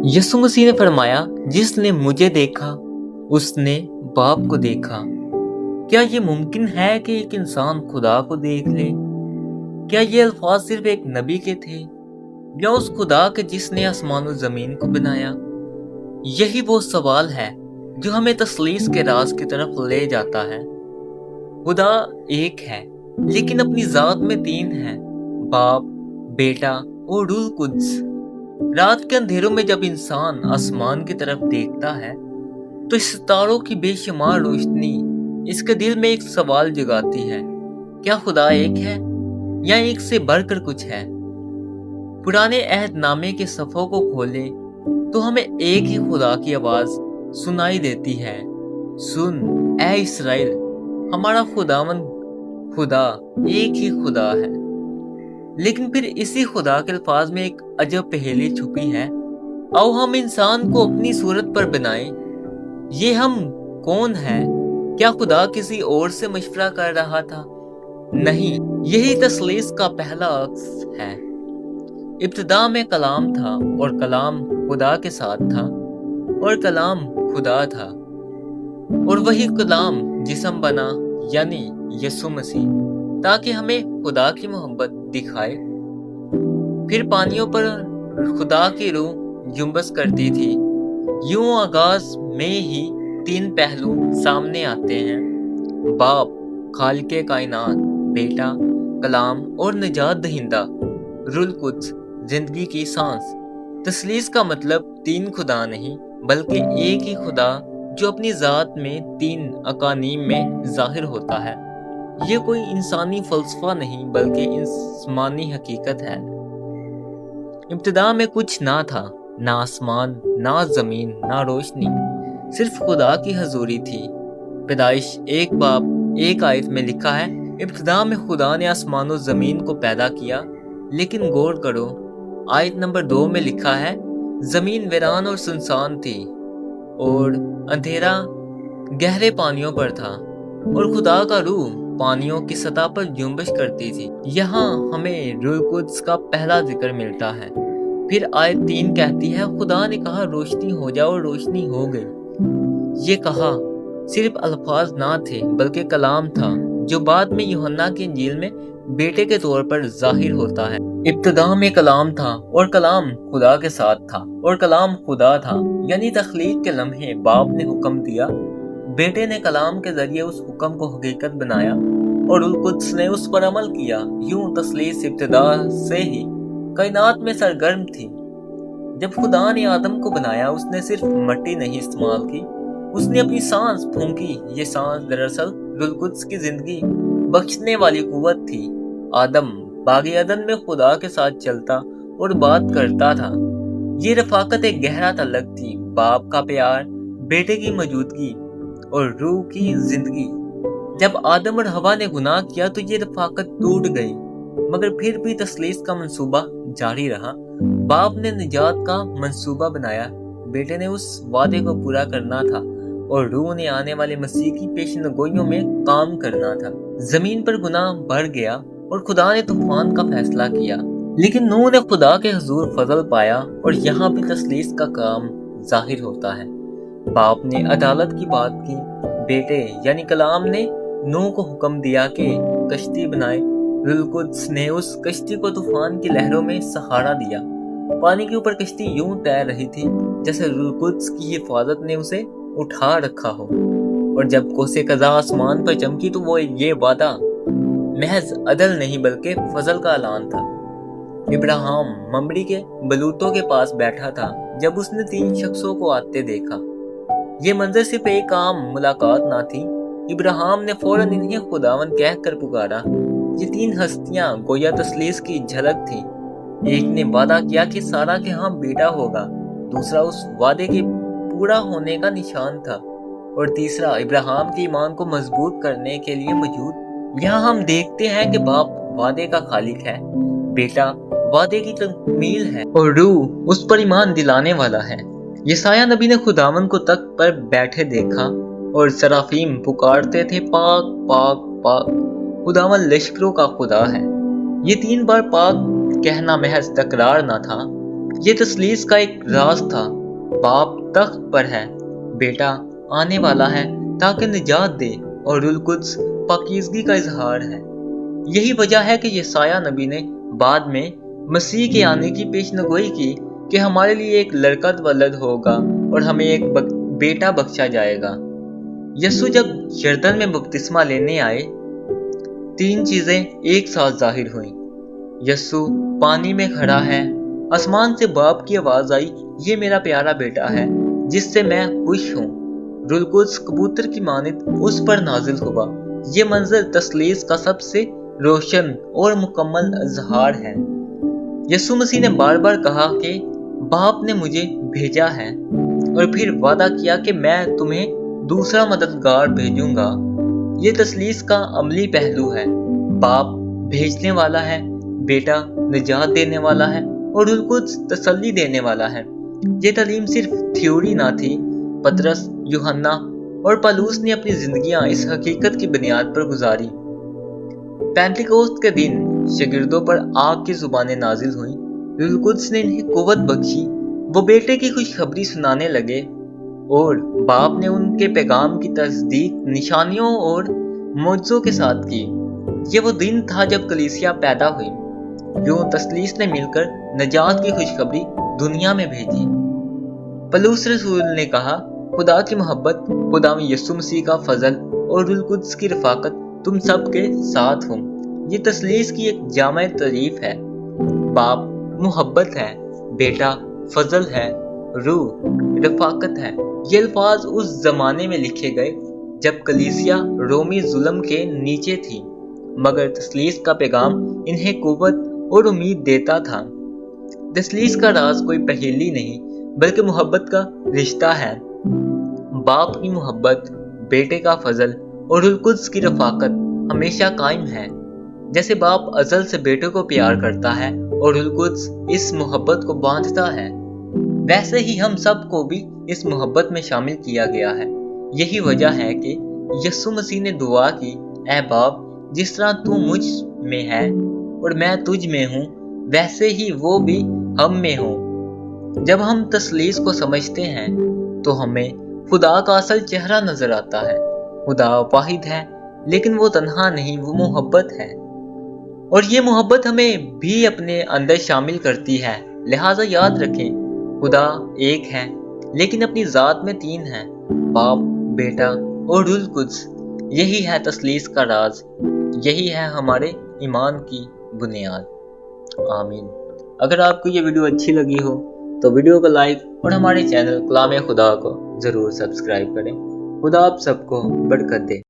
यीशु मसीह ने फरमाया, जिसने मुझे देखा उसने बाप को देखा। क्या ये मुमकिन है कि एक इंसान खुदा को देख ले? क्या ये अल्फाज सिर्फ एक नबी के थे या उस खुदा के जिसने आसमान और जमीन को बनाया? यही वो सवाल है जो हमें तस्लीस के राज की तरफ ले जाता है। खुदा एक है लेकिन अपनी जात में तीन है, बाप, बेटा और रूह कुद्स। रात के अंधेरों में जब इंसान आसमान की तरफ देखता है तो इस सितारों की बेशुमार रोशनी इसके दिल में एक सवाल जगाती है, क्या खुदा एक है या एक से बढ़कर कुछ है? पुराने अहदनामे के सफ़ों को खोले तो हमें एक ही खुदा की आवाज सुनाई देती है, सुन ऐ इस्राएल, हमारा खुदा एक ही खुदा है। लेकिन फिर इसी खुदा के अल्फाज में एक अजब पहेली छुपी है। आओ हम इंसान को अपनी सूरत पर बनाएं। ये हम कौन है? क्या खुदा किसी और से मशवरा कर रहा था? नहीं, यही तस्लीस का पहला अक्स है। इब्तिदा में कलाम था और कलाम खुदा के साथ था और कलाम खुदा था और वही कलाम जिस्म बना, यानी यीशु मसीह, ताकि हमें खुदा की मोहब्बत दिखाए। फिर पानियों पर खुदा की रूह जुम्बस करती थी। यूं आगाज में ही तीन पहलू सामने आते हैं, बाप खालिके कायनात, बेटा कलाम और निजात दहिंदा रूह कुद्स जिंदगी की सांस। तस्लीस का मतलब तीन खुदा नहीं बल्कि एक ही खुदा जो अपनी जात में तीन अकानीम में जाहिर होता है। ये कोई इंसानी फलसफा नहीं बल्कि इंसानी हकीकत है। इब्तिदा में कुछ ना था, ना आसमान, ना जमीन, ना रोशनी, सिर्फ खुदा की हजूरी थी। पैदाइश 1 बाब 1 आयत में लिखा है, इब्तिदा में खुदा ने आसमान और जमीन को पैदा किया। लेकिन गौर करो, आयत नंबर 2 में लिखा है, जमीन वीरान और सुनसान थी और अंधेरा गहरे पानियों पर था और खुदा का रूह पानियों की सतह पर जुम्बिश करती थी। यहाँ हमें रूह कुद्स का पहला जिक्र मिलता है। फिर आयत 3 कहती है, खुदा ने कहा रोशनी हो जाओ और रोशनी हो गई। ये कहा सिर्फ अल्फाज ना थे बल्कि कलाम था जो बाद में यूहन्ना की इंजील में बेटे के तौर पर जाहिर होता है। इब्तिदा में कलाम था और कलाम खुदा के साथ था और कलाम खुदा था, यानी तख्लीक के लम्हे बाप ने हुक्म दिया, बेटे ने कलाम के जरिए उस हुक्म को हकीकत बनाया और रूह कुद्स ने उस पर अमल किया। यूं तस्लीस इब्तिदा से ही कायनात में सरगर्म थी। जब खुदा ने आदम को बनाया उसने सिर्फ मिट्टी नहीं इस्तेमाल की, उसने अपनी सांस फूंकी। ये सांस दरअसल रूह कुद्स की जिंदगी बख्शने वाली कुव्वत थी। आदम बागी अदन में खुदा के साथ चलता और बात करता था। ये रफाकत एक गहरा तल्लक थी, बाप का प्यार, बेटे की मौजूदगी और रूह की जिंदगी। जब आदम और हवा ने गुनाह किया तो ये रफाकत टूट गई, मगर फिर भी तस्लीस का मंसूबा जारी रहा। बाप ने निजात का मंसूबा बनाया, बेटे ने उस वादे को पूरा करना था और रूह ने आने वाले मसीह की पेशनगोइयों में काम करना था। जमीन पर गुनाह बढ़ गया और खुदा ने तूफान का फैसला किया, लेकिन नूह ने खुदा के हुजूर फजल पाया और यहाँ भी तस्लीस का काम जाहिर होता है। बाप ने अदालत की बात की, बेटे यानी कलाम ने नूह को हुक्म दिया कि कश्ती बनाए। रूह कुद्स ने उस कश्ती को तूफान की लहरों में सहारा दिया। पानी के ऊपर कश्ती यूं तैर रही थी जैसे रूह कुद्स की हिफाजत ने उसे उठा रखा हो। और जब कोसे कज़ा आसमान पर चमकी तो वो ये वादा महज अदल नहीं बल्कि फजल का ऐलान था। इब्राहिम ममड़ी के बलूतों के पास बैठा था जब उसने 3 शख्सों को आते देखा। ये मंजर सिर्फ एक आम मुलाकात ना थी। इब्राहिम ने फौरन इन्हें खुदावन कहकर पुकारा। ये 3 हस्तियां गोया तस्लीस की झलक थी। एक ने वादा किया कि सारा के यहाँ बेटा होगा, दूसरा उस वादे के पूरा होने का निशान था और तीसरा इब्राहिम के ईमान को मजबूत करने के लिए मौजूद। यहाँ हम देखते हैं कि बाप वादे का खालिक है, बेटा वादे की तकमील है और रूह उस पर ईमान दिलाने वाला है। यसाया नबी ने खुदावन को तख्त पर बैठे देखा और सराफीम पुकारते थे, पाक पाक पाक, खुदावन लश्करों का खुदा है। ये 3 बार पाक कहना महज तकरार ना था, ये तस्लीस का एक राज था बाप तख्त पर है, बेटा आने वाला है ताकि निजात दे और रुल कुद्स पाकीज़गी का इजहार है। यही वजह है कि यसाया नबी ने बाद में मसीह के आने की पेशनगोई की कि हमारे लिए एक लड़का वलद होगा और हमें एक बेटा बख्शा जाएगा। यसु जब यरदन में बपतिस्मा लेने आए, 3 चीजें एक साथ जाहिर हुई। यसु पानी में खड़ा है, आसमान से बाप की आवाज आई, ये मेरा प्यारा बेटा है जिससे मैं खुश हूँ। रूह कुद्स कबूतर की मानित उस पर नाजिल हुआ। ये मंजर तस्लीस का सबसे रोशन और मुकम्मल इजहार है। यसु मसीह ने बार बार कहा कि बाप ने मुझे भेजा है और फिर वादा किया कि मैं तुम्हें दूसरा मददगार भेजूंगा। ये तस्लीस का अमली पहलू है। बाप भेजने वाला है, बेटा निजात देने वाला है और रूह कुद्स तसल्ली देने वाला है। ये तालीम सिर्फ थ्योरी ना थी। पतरस, यूहन्ना और पौलुस ने अपनी जिंदगियां इस हकीकत की बुनियाद पर गुजारी। पेंटिकोस्त के दिन शागिर्दों पर आग की जुबानें नाजिल हुई। रूह कुद्स ने इन्हें कुव्वत बख्शी। वो बेटे की खुशखबरी सुनाने लगे और बाप ने उनके पैगाम की तस्दीक निशानियों और मौजज़ों के साथ की। ये वो दिन था जब कलीसिया पैदा हुई। यूं तस्लीस ने मिलकर नजात की खुशखबरी दुनिया में भेजी। पौलुस रसूल ने कहा, खुदा की मोहब्बत, खुदा में यसु मसीह का फजल और रूह कुद्स की रफाकत तुम सब के साथ हो। ये तस्लीस की एक जामा तारीफ है। बाप मोहब्बत है, बेटा फजल है, रूह रफाकत है। ये अल्फाज उस जमाने में लिखे गए जब कलीसिया रोमी जुल्म के नीचे थी, मगर तस्लीस का पैगाम इन्हें कुव्वत और उम्मीद देता था। तस्लीस का राज कोई पहेली नहीं बल्कि मोहब्बत का रिश्ता है। बाप की मोहब्बत, बेटे का फजल और रूह कुद्स की रफाकत हमेशा कायम है। जैसे बाप अज़ल से बेटे को प्यार करता है और रूह कुद्स इस मोहब्बत को बांधता है, वैसे ही हम सब को भी इस मोहब्बत में शामिल किया गया है। यही वजह है कि यसु मसीह ने दुआ की, ऐ बाप, जिस तरह तू मुझ में है और मैं तुझ में हूँ, वैसे ही वो भी हम में हो। जब हम तस्लीस को समझते हैं तो हमें खुदा का असल चेहरा नजर आता है। खुदा वाहिद है, लेकिन वो तन्हा नहीं, वो मोहब्बत है और ये मोहब्बत हमें भी अपने अंदर शामिल करती है। लिहाजा याद रखें, खुदा एक है लेकिन अपनी जात में 3 है, बाप, बेटा और रूह कुद्स। यही है तस्लीस का राज, यही है हमारे ईमान की बुनियाद। आमीन। अगर आपको ये वीडियो अच्छी लगी हो तो वीडियो को लाइक और हमारे चैनल कलाम खुदा को ज़रूर सब्सक्राइब करें। खुदा आप सबको बरकत दे।